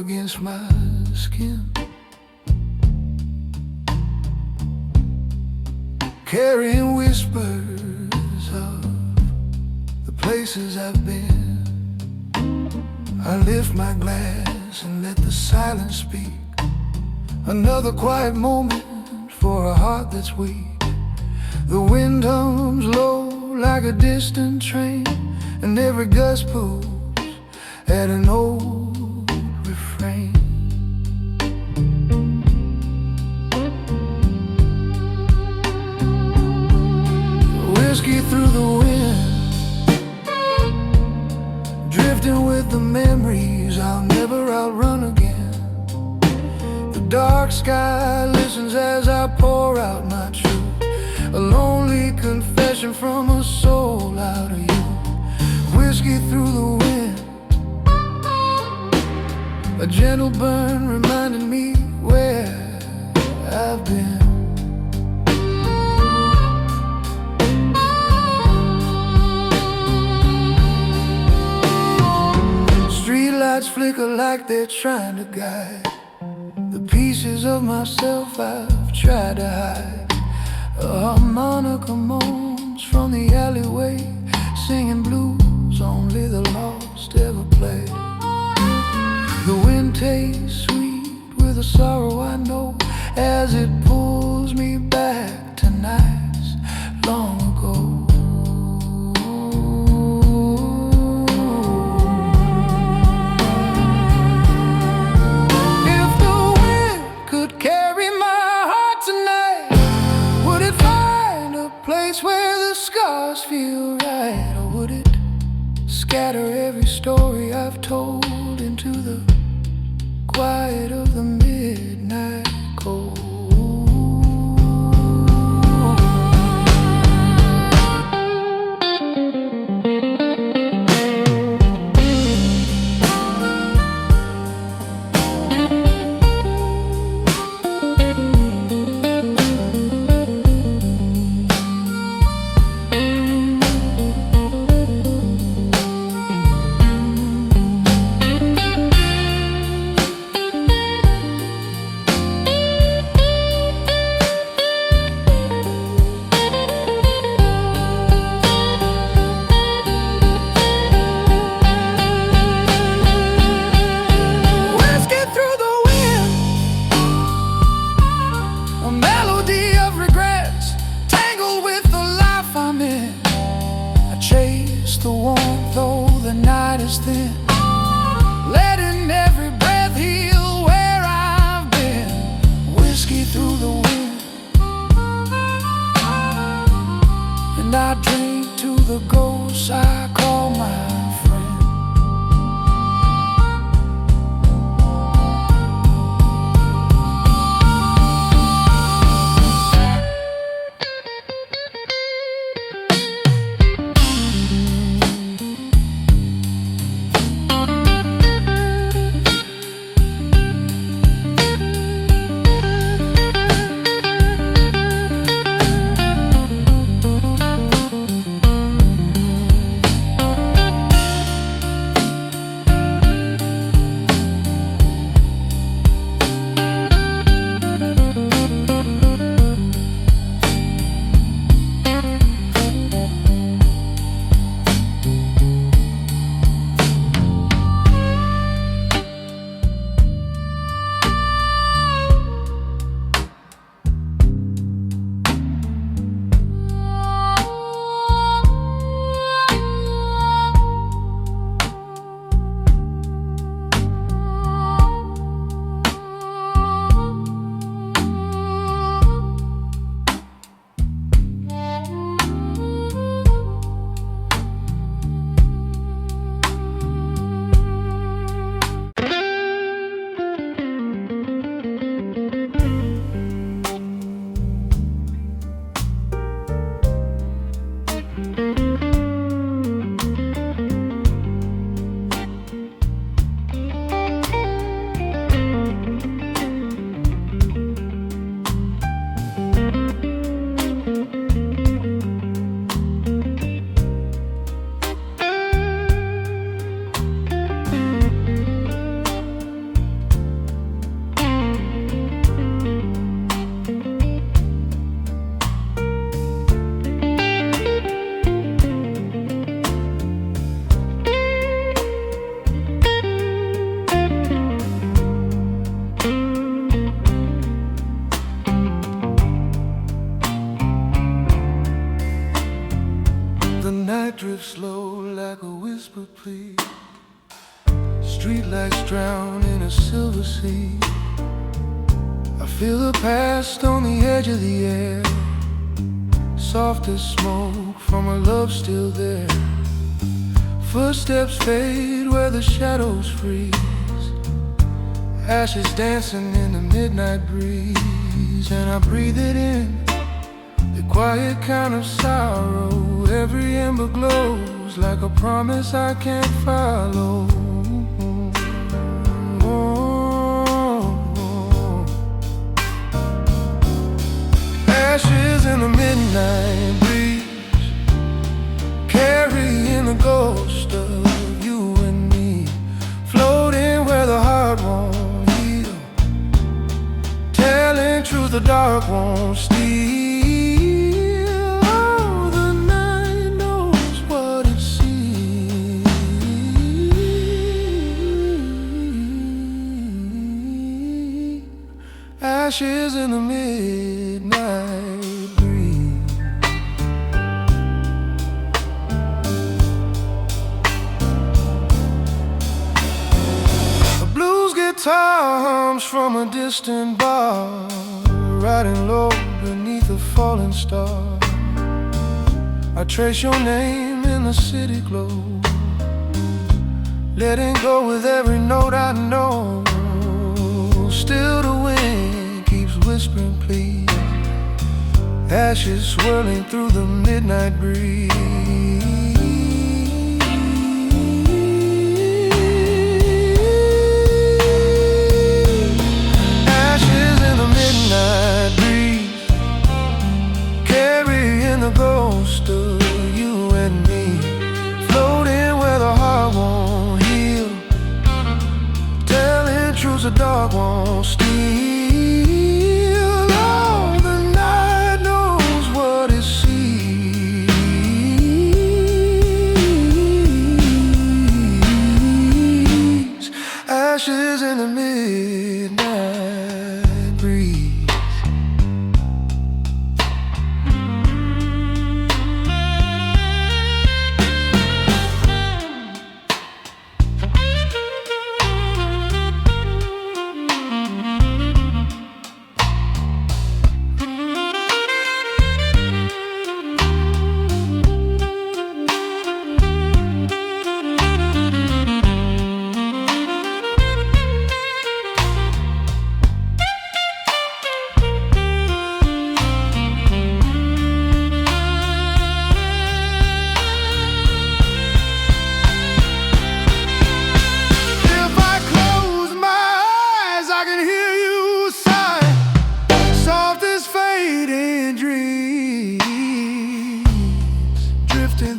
against my skin, carrying whispers of the places I've been. I lift my glass and let the silence speak. Another quiet moment for a heart that's weak. The wind hums low like a distant train, and every gust pulls at an old refrain. Whiskey through the wind, drifting with the memories I'll never outrun again. The dark sky listens as I pour out my truth, a lonely confession from a soul out of you. Whiskey through the wind, a gentle burn reminding me where I've been. Streetlights flicker like they're trying to guide the pieces of myself I've tried to hide. A harmonica moans from the alleyway, singing blues only the lost ever play. The wind tastes sweet with a sorrow I know, as it pulls me back to nights long ago. If the wind could carry my heart tonight, would it find a place where the scars feel right? Or would it scatter every story I've told into the quiet of the midnight cold? The warmth, though the night is thin, letting every breath heal where I've been. Whiskey through the wind, and I drink to the ghosts I call my friend. night drifts slow like a whispered plea. Streetlights drown in a silver sea. I feel the past on the edge of the air, soft as smoke from a love still there. Footsteps fade where the shadows freeze, ashes dancing in the midnight breeze. And I breathe it in, the quiet kind of sorrow. Every ember glows like a promise I can't follow. Ashes in the midnight breeze, carrying the ghost of you and me, floating where the heart won't heal, telling truth the dark won't steal. Oh, the night knows what it sees. Ashes in the midnight breeze. A blues guitar hums from a distant bar, riding low beneath a falling star. I trace your name in the city glow, letting go with every note I know. Still the wind keeps whispering please, ashes swirling through the midnight breeze. Ashes in the midnight breeze, carrying the ghost of you and me, floating where the heart won't heal, telling truths the dark won't steal. Oh, the night knows what it sees. Ashes in the midnight breeze.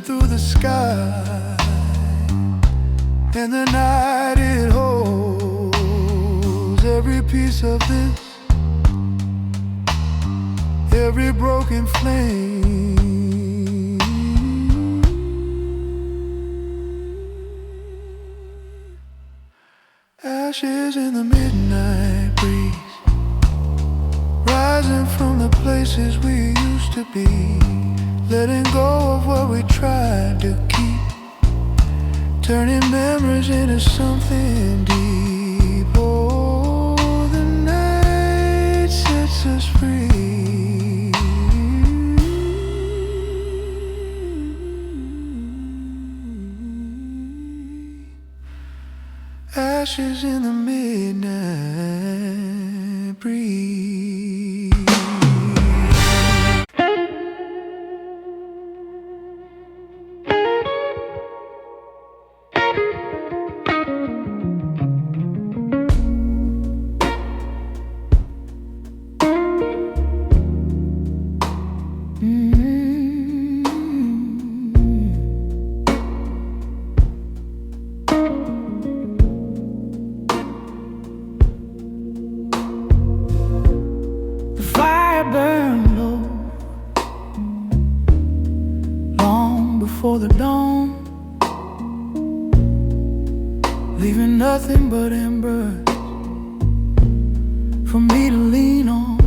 Through the sky, and the night it holds every piece of this, every broken flame. Ashes in the midnight breeze, rising from the places we used to be, letting go of what we tried to keep, turning memories into something deep. Oh, the night sets us free. Ashes in the midnight breeze. For the dawn, leaving nothing but embers for me to lean on.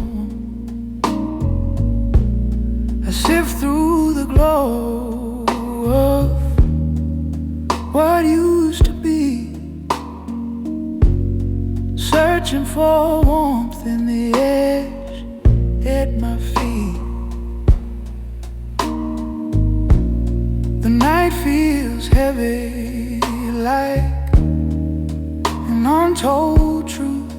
I sift through the glow of what used to be, searching for warmth in the ash at my feet. The night feels heavy like an untold truth,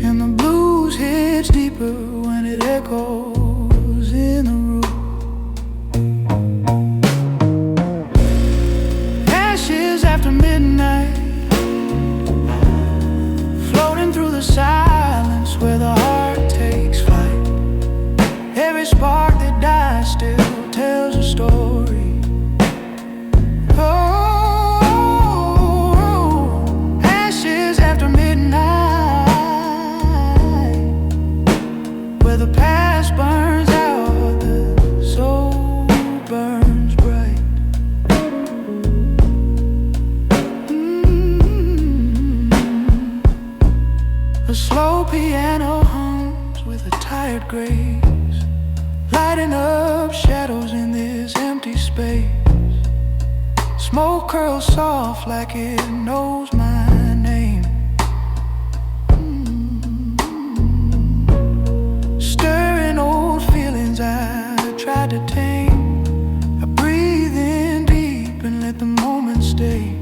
and the blues hits deeper when it echoes in the room. Ashes after midnight, floating through the silence where the heart takes flight. Every spark that dies still tells a story. Oh, ashes after midnight, where the past burns out, the soul burns bright. A slow piano hums with a tired grace, lighting up shadows in this empty space. Smoke curls soft like it knows my name. Stirring old feelings I tried to tame. I breathe in deep and let the moment stay,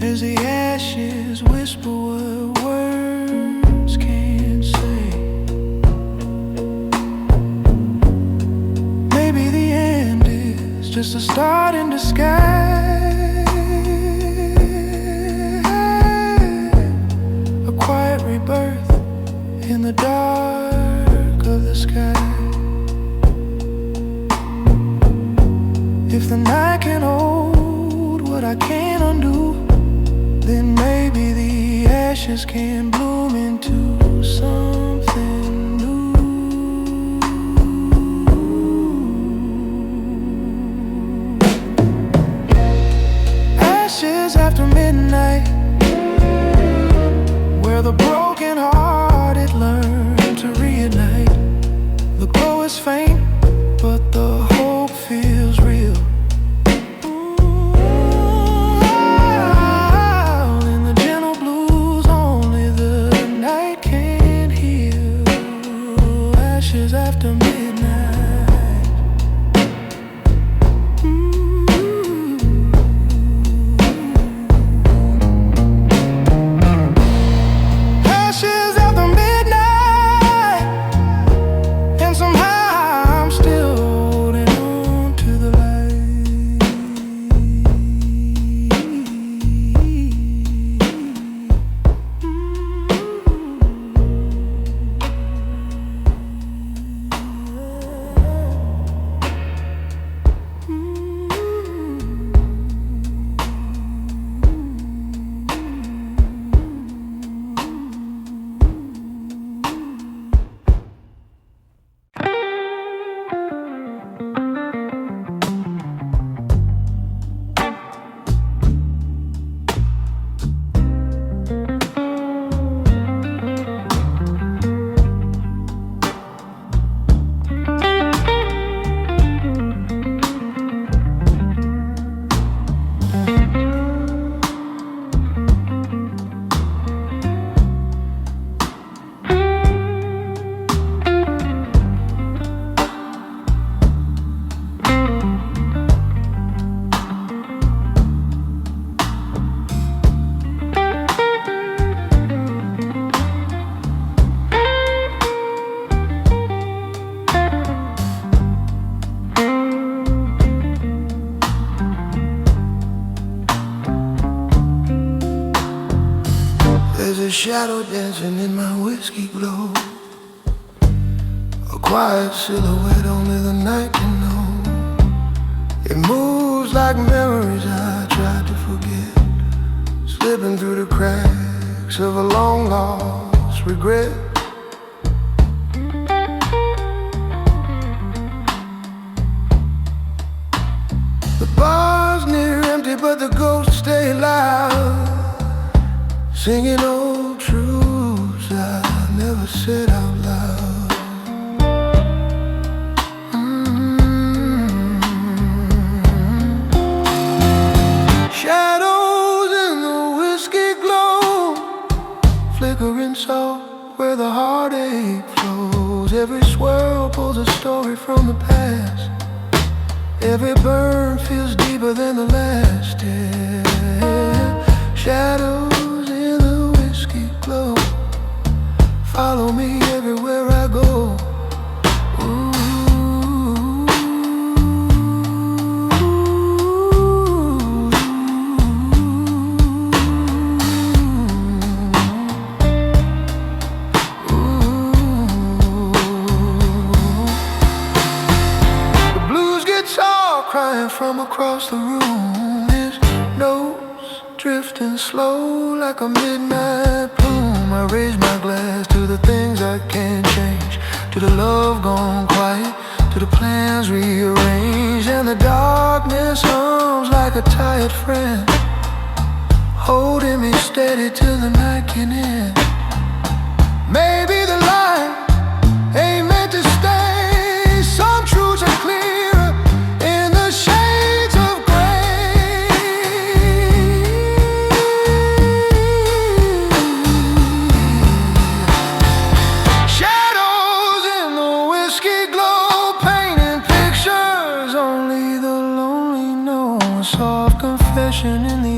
as the ashes whisper what words can't say. Maybe the end is just a start in disguise, a quiet rebirth in the dark of the sky. If the night can hold what I can't undo, then maybe the ashes can bloom into something new. Ashes after midnight, where the broken hearted learn to reunite. The glow is faint, but the hope feels real. In the gentle blues only the night can heal. Ashes after midnight. Ashes after midnight, and somehow I'm still holding on to the light. There's a shadow dancing in my whiskey glow, a quiet silhouette only the night can know. It moves like memories I tried to forget, slipping through the cracks of a long lost regret. The bar's near empty but the ghosts stay loud, singing old truths I never said out loud. Every swirl pulls a story from the past. Every burn feels deeper than the last. Yeah. Shadows in the whiskey glow follow me everywhere I go. Crying from across the room, his nose drifting slow like a midnight plume. I raise my glass to the things I can't change, to the love gone quiet, to the plans rearranged. And the darkness hums like a tired friend, holding me steady till the night can end. Maybe the light ain't meant to stay. Some truths are clear confession in the